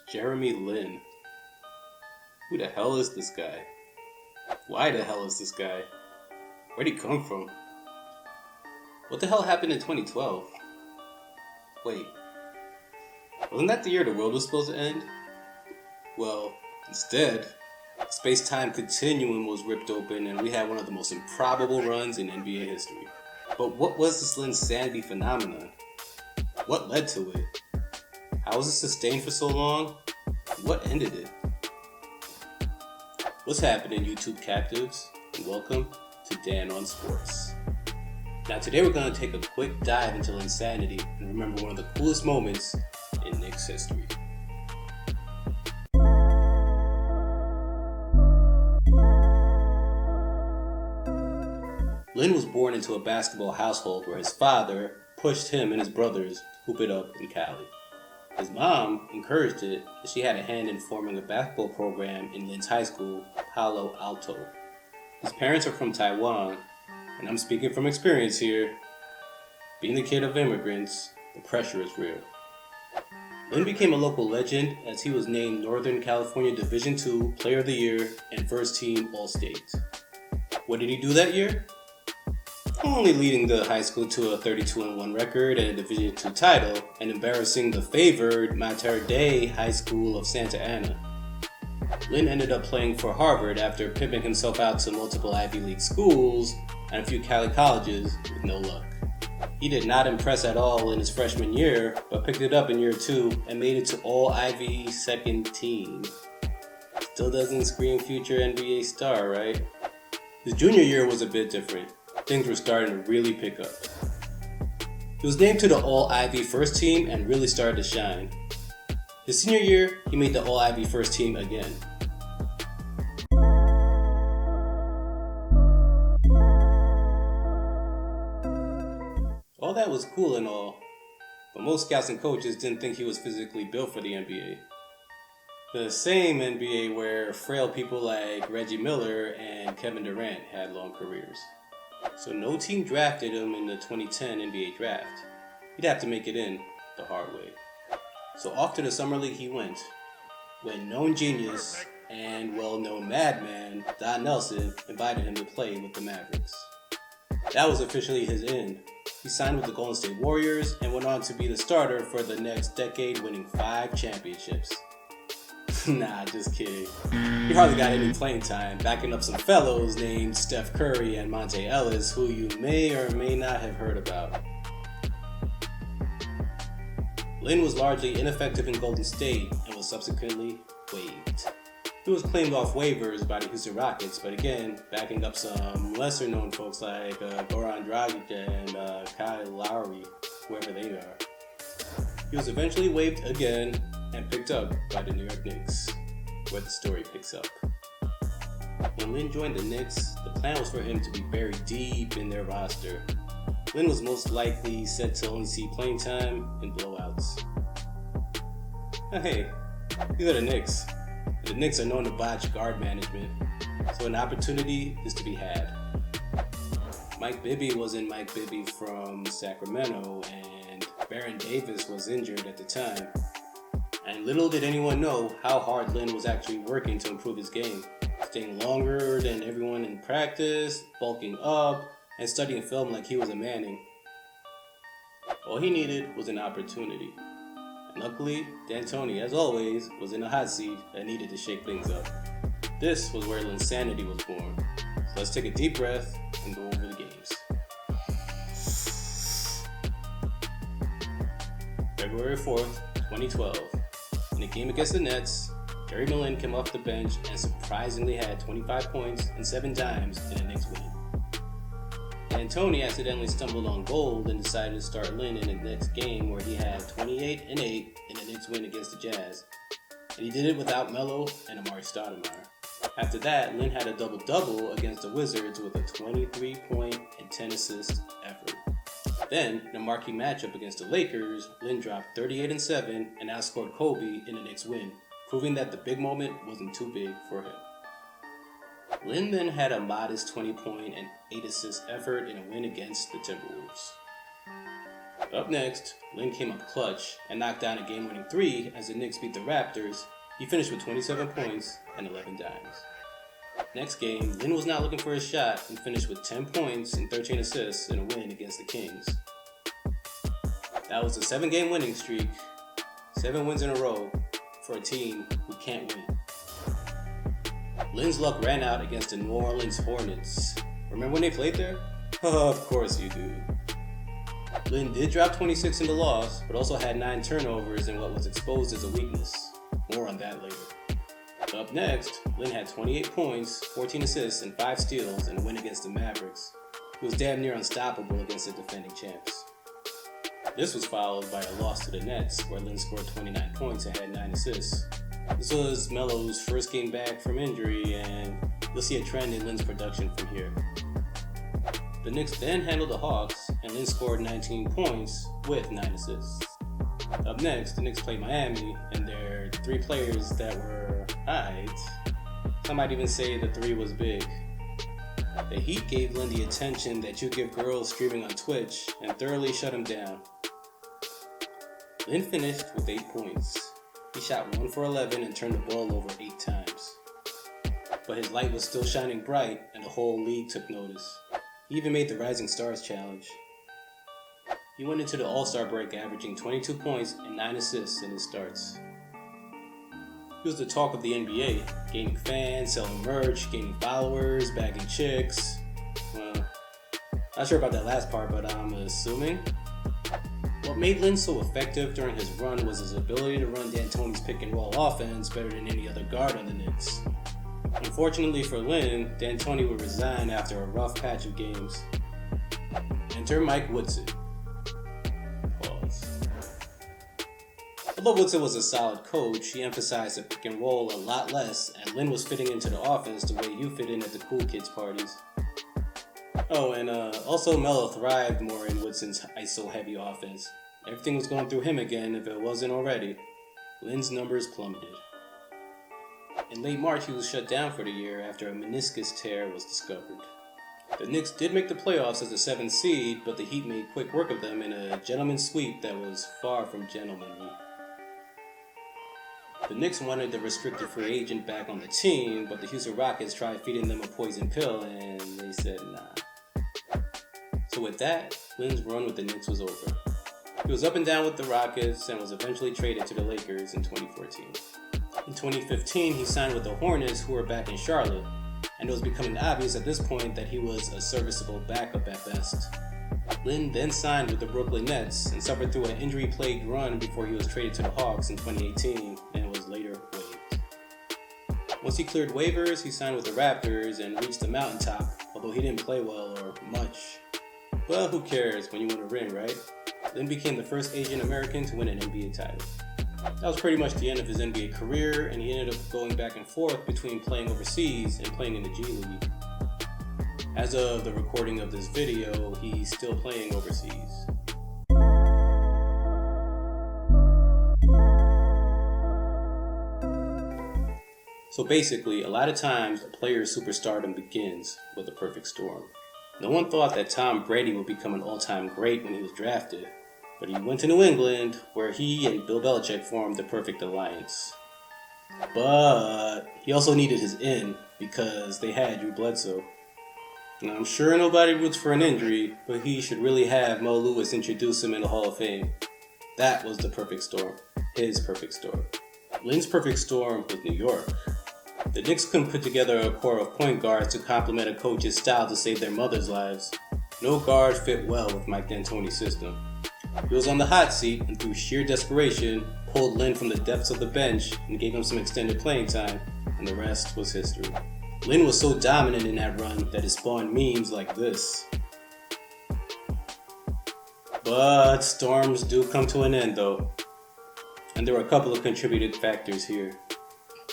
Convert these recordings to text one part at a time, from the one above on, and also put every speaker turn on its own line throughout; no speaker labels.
Jeremy Lin. Who the hell is this guy? Why the hell is this guy? Where'd he come from? What the hell happened in 2012? Wait, wasn't that the year the world was supposed to end? Well, instead, the space-time continuum was ripped open and we had one of the most improbable runs in NBA history. But what was this Linsanity phenomenon? What led to it? How was it sustained for so long? What ended it? What's happening, YouTube captives? And welcome to Dan on Sports. Now today we're going to take a quick dive into Linsanity and remember one of the coolest moments in Knicks history. Lin was born into a basketball household where his father pushed him and his brothers to hoop it up in Cali. His mom encouraged it, as she had a hand in forming a basketball program in Lin's high school, Palo Alto. His parents are from Taiwan, and I'm speaking from experience here. Being the kid of immigrants, the pressure is real. Lin became a local legend as he was named Northern California Division II Player of the Year and First Team All-State. What did he do that year? Only leading the high school to a 32-1 record and a Division II title, and embarrassing the favored Mater Dei High School of Santa Ana. Lin ended up playing for Harvard after pimping himself out to multiple Ivy League schools and a few Cali colleges with no luck. He did not impress at all in his freshman year, but picked it up in year 2 and made it to All-Ivy second team. Still doesn't scream future NBA star, right? His junior year was a bit different. Things were starting to really pick up. He was named to the All-Ivy first team and really started to shine. His senior year, he made the All-Ivy first team again. All that was cool and all, but most scouts and coaches didn't think he was physically built for the NBA. The same NBA where frail people like Reggie Miller and Kevin Durant had long careers. So no team drafted him in the 2010 NBA draft. He'd have to make it in the hard way. So off to the summer league he went, when known genius and well-known madman Don Nelson invited him to play with the Mavericks. That was officially his end. He signed with the Golden State Warriors and went on to be the starter for the next decade, winning 5 championships. Nah, just kidding. He hardly got any playing time, backing up some fellows named Steph Curry and Monte Ellis, who you may or may not have heard about. Lin was largely ineffective in Golden State and was subsequently waived. He was claimed off waivers by the Houston Rockets, but again, backing up some lesser-known folks like Goran Dragic and Kyle Lowry, whoever they are. He was eventually waived again and picked up by the New York Knicks, where the story picks up. When Lin joined the Knicks, the plan was for him to be buried deep in their roster. Lin was most likely set to only see playing time in blowouts. Now hey, these are the Knicks. The Knicks are known to botch guard management, so an opportunity is to be had. Mike Bibby wasn't Mike Bibby from Sacramento, and Baron Davis was injured at the time. And little did anyone know how hard Lin was actually working to improve his game, staying longer than everyone in practice, bulking up, and studying film like he was a Manning. All he needed was an opportunity. And luckily, D'Antoni, as always, was in a hot seat and needed to shake things up. This was where Linsanity was born. So let's take a deep breath and go over the games. February 4th, 2012. In a game against the Nets, Jeremy Lin came off the bench and surprisingly had 25 points and 7 dimes in the Knicks win. D'Antoni accidentally stumbled on gold and decided to start Lin in the next game where he had 28 and 8 in the Knicks win against the Jazz. And he did it without Melo and Amari Stoudemire. After that, Lin had a double-double against the Wizards with a 23-point and 10-assist effort. Then, in a marquee matchup against the Lakers, Lin dropped 38 and 7 and outscored Kobe in the Knicks win, proving that the big moment wasn't too big for him. Lin then had a modest 20-point and 8-assist effort in a win against the Timberwolves. Up next, Lin came up clutch and knocked down a game-winning 3 as the Knicks beat the Raptors. He finished with 27 points and 11 dimes. Next game, Lin was not looking for his shot and finished with 10 points and 13 assists in a win against the Kings. That was a 7-game winning streak, 7 wins in a row for a team who can't win. Lin's luck ran out against the New Orleans Hornets. Remember when they played there? Of course you do. Lin did drop 26 in the loss, but also had 9 turnovers in what was exposed as a weakness. More on that later. Up next, Lin had 28 points, 14 assists, and 5 steals in a win against the Mavericks. He was damn near unstoppable against the defending champs. This was followed by a loss to the Nets, where Lin scored 29 points and had 9 assists. This was Melo's first game back from injury, and you'll see a trend in Lin's production from here. The Knicks then handled the Hawks, and Lin scored 19 points with 9 assists. Up next, the Knicks played Miami, and their 3 players that were alright. Some might even say the 3 was big. The Heat gave Lin the attention that you give girls streaming on Twitch, and thoroughly shut him down. Lin finished with 8 points. He shot 1 for 11 and turned the ball over 8 times. But his light was still shining bright, and the whole league took notice. He even made the Rising Stars Challenge. He went into the All-Star break averaging 22 points and 9 assists in his starts. He was the talk of the NBA, gaining fans, selling merch, gaining followers, bagging chicks. Well, not sure about that last part, but I'm assuming. What made Lin so effective during his run was his ability to run D'Antoni's pick-and-roll offense better than any other guard on the Knicks. Unfortunately for Lin, D'Antoni would resign after a rough patch of games. Enter Mike Woodson. Pause. Although Woodson was a solid coach, he emphasized the pick and roll a lot less, and Lin was fitting into the offense the way you fit in at the cool kids parties. Oh, and also Melo thrived more in Woodson's ISO-heavy offense. Everything was going through him again if it wasn't already. Lin's numbers plummeted. In late March, he was shut down for the year after a meniscus tear was discovered. The Knicks did make the playoffs as the 7th seed, but the Heat made quick work of them in a gentleman's sweep that was far from gentlemanly. The Knicks wanted the restricted free agent back on the team, but the Houston Rockets tried feeding them a poison pill, and they said nah. So with that, Lin's run with the Knicks was over. He was up and down with the Rockets and was eventually traded to the Lakers in 2014. In 2015, he signed with the Hornets, who were back in Charlotte, and it was becoming obvious at this point that he was a serviceable backup at best. Lin then signed with the Brooklyn Nets and suffered through an injury-plagued run before he was traded to the Hawks in 2018 and was later waived. Once he cleared waivers, he signed with the Raptors and reached the mountaintop, although he didn't play well or much. Well, who cares when you win a ring, right? Lin became the first Asian American to win an NBA title. That was pretty much the end of his NBA career, and he ended up going back and forth between playing overseas and playing in the G League. As of the recording of this video, he's still playing overseas. So basically, a lot of times a player's superstardom begins with a perfect storm. No one thought that Tom Brady would become an all-time great when he was drafted, but he went to New England, where he and Bill Belichick formed the perfect alliance. But he also needed his in, because they had Drew Bledsoe. Now, I'm sure nobody roots for an injury, but he should really have Mo Lewis introduce him in the Hall of Fame. That was the perfect storm. His perfect storm. Lin's perfect storm was New York. The Knicks couldn't put together a core of point guards to complement a coach's style to save their mothers' lives. No guard fit well with Mike D'Antoni's system. He was on the hot seat and through sheer desperation pulled Lin from the depths of the bench and gave him some extended playing time, and the rest was history. Lin was so dominant in that run that it spawned memes like this. But storms do come to an end though, and there were a couple of contributing factors here.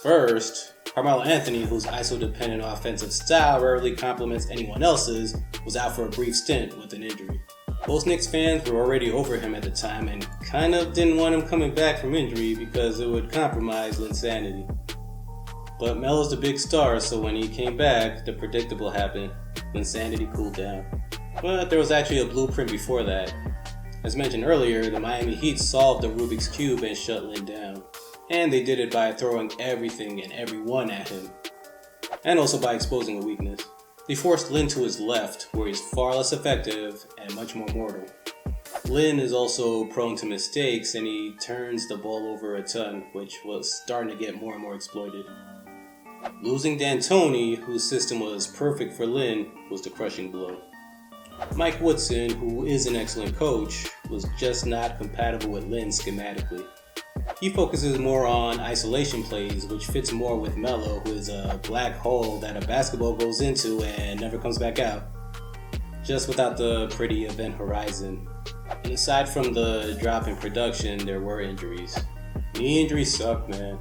First, Carmelo Anthony, whose ISO-dependent offensive style rarely complements anyone else's, was out for a brief stint with an injury. Most Knicks fans were already over him at the time and kind of didn't want him coming back from injury because it would compromise Linsanity. But Melo's the big star, so when he came back, the predictable happened. Linsanity cooled down. But there was actually a blueprint before that. As mentioned earlier, the Miami Heat solved the Rubik's Cube and shut Lin down. And they did it by throwing everything and everyone at him. And also by exposing a weakness. They forced Lin to his left, where he's far less effective and much more mortal. Lin is also prone to mistakes, and he turns the ball over a ton, which was starting to get more and more exploited. Losing D'Antoni, whose system was perfect for Lin, was the crushing blow. Mike Woodson, who is an excellent coach, was just not compatible with Lin schematically. He focuses more on isolation plays, which fits more with Melo, who is a black hole that a basketball goes into and never comes back out, just without the pretty event horizon. And aside from the drop in production, there were injuries. Knee injuries suck, man.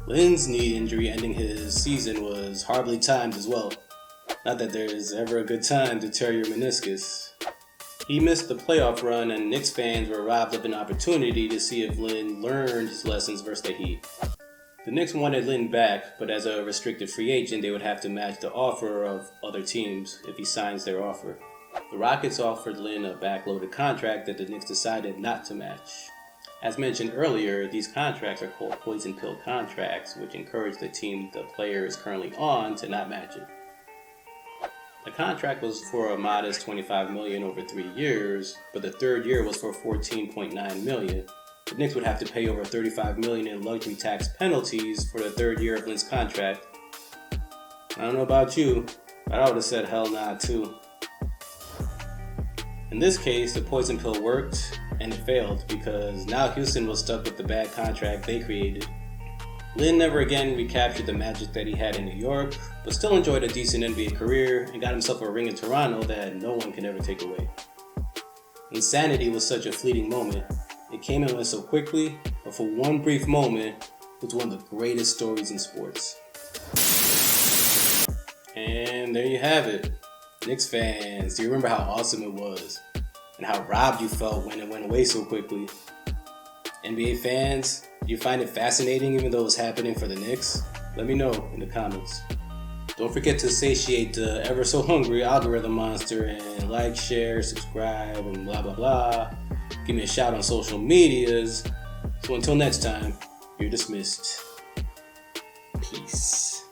Lin's knee injury ending his season was horribly timed as well. Not that there's ever a good time to tear your meniscus. He missed the playoff run, and Knicks fans were robbed of an opportunity to see if Lin learned his lessons versus the Heat. The Knicks wanted Lin back, but as a restricted free agent, they would have to match the offer of other teams if he signs their offer. The Rockets offered Lin a backloaded contract that the Knicks decided not to match. As mentioned earlier, these contracts are called poison pill contracts, which encourage the team the player is currently on to not match it. The contract was for a modest $25 million over 3 years, but the third year was for $14.9 million. The Knicks would have to pay over $35 million in luxury tax penalties for the third year of Lin's contract. I don't know about you, but I would have said hell nah too. In this case, the poison pill worked, and it failed because now Houston was stuck with the bad contract they created. Lin never again recaptured the magic that he had in New York, but still enjoyed a decent NBA career and got himself a ring in Toronto that no one can ever take away. Linsanity was such a fleeting moment. It came and went so quickly, but for one brief moment, it was one of the greatest stories in sports. And there you have it. Knicks fans, do you remember how awesome it was? And how robbed you felt when it went away so quickly? NBA fans, do you find it fascinating even though it's happening for the Knicks? Let me know in the comments. Don't forget to satiate the ever so hungry algorithm monster and like, share, subscribe, and blah blah blah. Give me a shout on social medias. So until next time, you're dismissed. Peace.